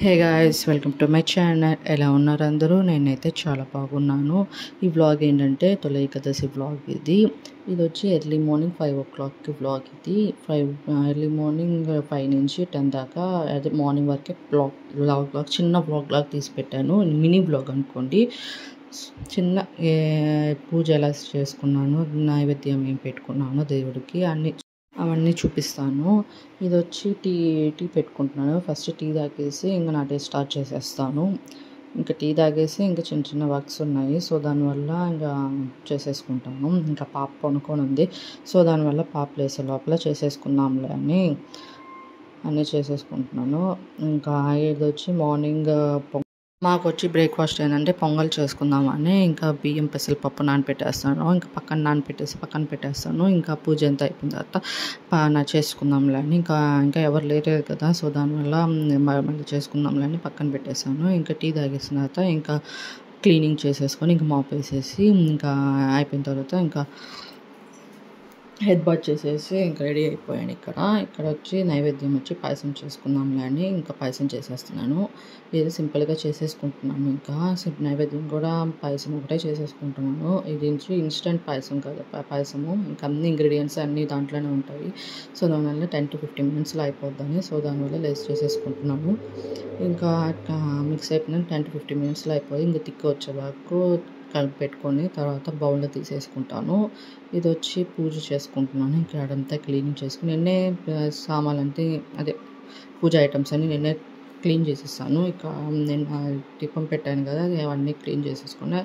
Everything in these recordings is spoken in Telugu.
Hey guys, welcome to my channel. ఎలా ఉన్నారు అందరూ? నేనైతే చాలా బాగున్నాను. ఈ వ్లాగ్ ఏంటంటే తొలి ఏకాదశి వ్లాగ్. ఇది వచ్చి ఎర్లీ మార్నింగ్ 5 o'clockకి వ్లాగ్. ఇది ఎర్లీ మార్నింగ్ 5 నుంచి 10 దాకా, అదే మార్నింగ్ వరకే వ్లాగ్ చిన్న వ్లాగ్ లాగా తీసి పెట్టాను. మినీ వ్లాగ్ అనుకోండి. చిన్న పూజ ఎలా చేసుకున్నాను, నైవేద్యం ఏం పెట్టుకున్నాను దేవుడికి అవన్నీ చూపిస్తాను. ఇది వచ్చి టీ పెట్టుకుంటున్నాను. ఫస్ట్ టీ తాగేసి ఇంకా నా డే స్టార్ట్ చేసేస్తాను. ఇంకా టీ తాగేసి ఇంకా చిన్న చిన్న వర్క్స్ ఉన్నాయి, సో దానివల్ల ఇంకా చేసేసుకుంటాను. ఇంకా పాప కొనుక్కొని ఉంది, సో దానివల్ల పాప లేసే లోపల చేసేసుకుందాంలే అని అన్నీ చేసేసుకుంటున్నాను. ఇంకా ఇది వచ్చి మార్నింగ్ మాకు వచ్చి బ్రేక్ఫాస్ట్ ఏంటంటే పొంగల్ చేసుకుందామని ఇంకా బియ్యం పెసరపప్పు నానపెట్టేస్తాను. ఇంకా పక్కన పెట్టేస్తాను. ఇంకా పూజ ఎంత అయిపోయిన తర్వాత చేసుకుందాంలే అని ఇంకా ఎవరు లేరు కదా, సో దానివల్ల మళ్ళీ చేసుకుందాంలే అని పక్కన పెట్టేస్తాను. ఇంకా టీ తాగేసిన తర్వాత ఇంకా క్లీనింగ్ చేసేసుకొని ఇంకా మాప్ వేసేసి ఇంకా అయిపోయిన తర్వాత ఇంకా హెడ్ బాత్ చేసేసి ఇంకా రెడీ అయిపోయాను. ఇక్కడ వచ్చి నైవేద్యం వచ్చి పాయసం చేసుకుందాంలే అని ఇంకా పాయసం చేసేస్తున్నాను. ఇది సింపుల్గా చేసేసుకుంటున్నాను. ఇంకా నైవేద్యం కూడా పాయసం ఒకటే చేసేసుకుంటున్నాను. ఇది ఇన్స్టెంట్ పాయసం కదా, పాయసము ఇంకా అన్ని ఇంగ్రీడియంట్స్ అన్నీ దాంట్లోనే ఉంటాయి, సో దానివల్ల 10 to 15 minutesలో అయిపోద్దని, సో దానివల్ల లేస్ చేసేసుకుంటున్నాను. ఇంకా మిక్స్ అయిపోయిన 10 to 15 minutesలో అయిపోయి ఇంకా తిక్కు వచ్చే వరకు కలిపి పెట్టుకొని తర్వాత బౌల్లో తీసేసుకుంటాను. ఇది వచ్చి పూజ చేసుకుంటున్నాను. ఇంకా అదంతా క్లీనింగ్ చేసుకుని నిన్నే సామాన్లంటే అదే పూజ ఐటమ్స్ అన్నీ నిన్నే క్లీన్ చేసేస్తాను. ఇక నేను దీపం పెట్టాను కదా, అవన్నీ క్లీన్ చేసేసుకుని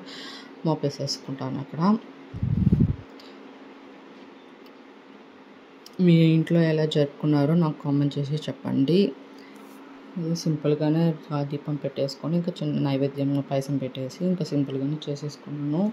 మోపేసేసుకుంటాను. అక్కడ మీ ఇంట్లో ఎలా జరుపుకున్నారో నాకు కామెంట్ చేసి చెప్పండి. ఇది సింపుల్గానే దీపం పెట్టేసుకొని ఇంకా చిన్న నైవేద్యం పాయసం పెట్టేసి ఇంకా సింపుల్గానే చేసేసుకున్నాను.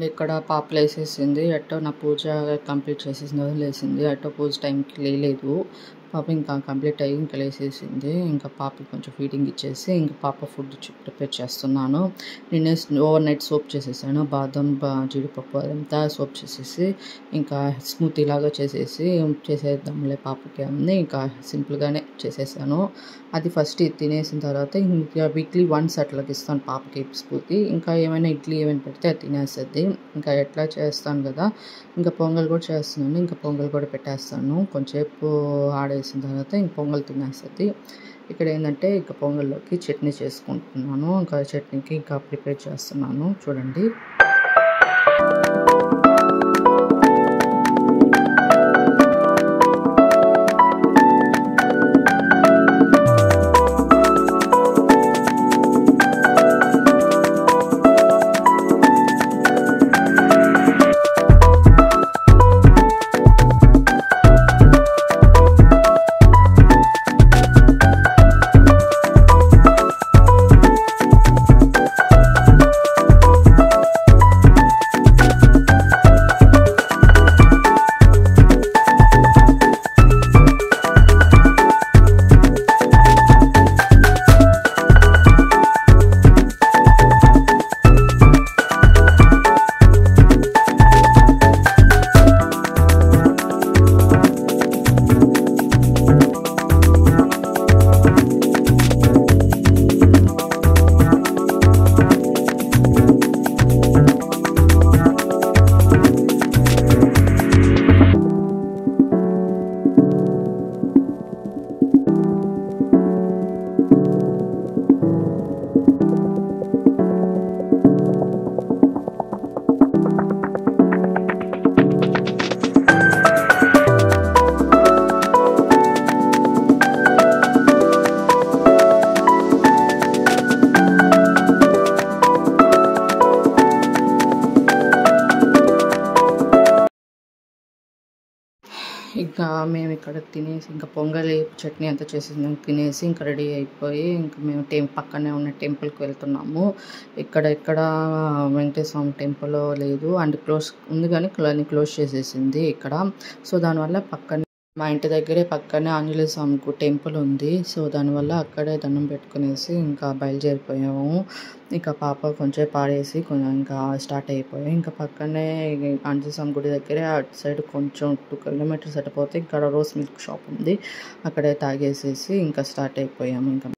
ఇక్కడ పాప లేసేసింది. అట్టో నా పూజ కంప్లీట్ చేసేసింది, వదిలేసింది. అట్టో పూజ టైంకి లేదు పాప. ఇంకా కంప్లీట్ అయ్యి ఇంకా లేసేసింది. ఇంకా పాపకి కొంచెం ఫీడింగ్ ఇచ్చేసి ఇంకా పాప ఫుడ్ ప్రిపేర్ చేస్తున్నాను. నేనే ఓవర్ నైట్ సోప్ చేసేసాను. బాదం జీడిపప్పు అదంతా సోప్ చేసేసి ఇంకా స్మూతీ లాగా చేసేద్దాంలే పాపకి అన్నీ ఇంకా సింపుల్గానే చేసేసాను. అది ఫస్ట్ తినేసిన తర్వాత ఇంకా వీక్లీ వన్స్ అట్లాకి ఇస్తాను పాపకి స్మూతీ. ఇంకా ఏమైనా ఇడ్లీ ఏమైనా పెడితే అది తినేస్తుంది. ఇంకా ఎట్లా చేస్తాను కదా, ఇంకా పొంగల్ కూడా చేస్తున్నాను. ఇంకా పొంగల్ కూడా పెట్టేస్తాను. కొంచెంసేపు ఆడేసిన తర్వాత ఇంక పొంగల్ తినేస్తుంది. ఇక్కడ ఏంటంటే ఇంకా పొంగల్లోకి చట్నీ చేసుకుంటున్నాను. ఇంకా చట్నీకి ఇంకా ప్రిపేర్ చేస్తున్నాను చూడండి. మేము ఇక్కడ తినేసి ఇంకా పొంగలి చట్నీ అంతా చేసి తినేసి ఇంకా రెడీ అయిపోయి ఇంకా మేము పక్కనే ఉన్న టెంపుల్కి వెళ్తున్నాము. ఇక్కడ వెంకటేశ్వర స్వామి టెంపుల్ లేదు అండ్ క్లోజ్ ఉంది కానీ క్లోజ్ చేసేసింది ఇక్కడ. సో దానివల్ల మా ఇంటి దగ్గరే పక్కనే ఆంజనేయ స్వామి టెంపుల్ ఉంది. సో దానివల్ల అక్కడే దండం పెట్టుకునేసి ఇంకా బయలుదేరిపోయాము. ఇంకా పాప కొంచెం పాడేసి ఇంకా స్టార్ట్ అయిపోయాం. ఇంకా పక్కనే ఆంజనేయ స్వామి గుడి దగ్గరే అటు సైడ్ కొంచెం 2 కిలోమీటర్స్ అటు పోతే ఇక్కడ రోజ్ మిల్క్ షాప్ ఉంది. అక్కడే తాగేసేసి ఇంకా స్టార్ట్ అయిపోయాము. ఇంకా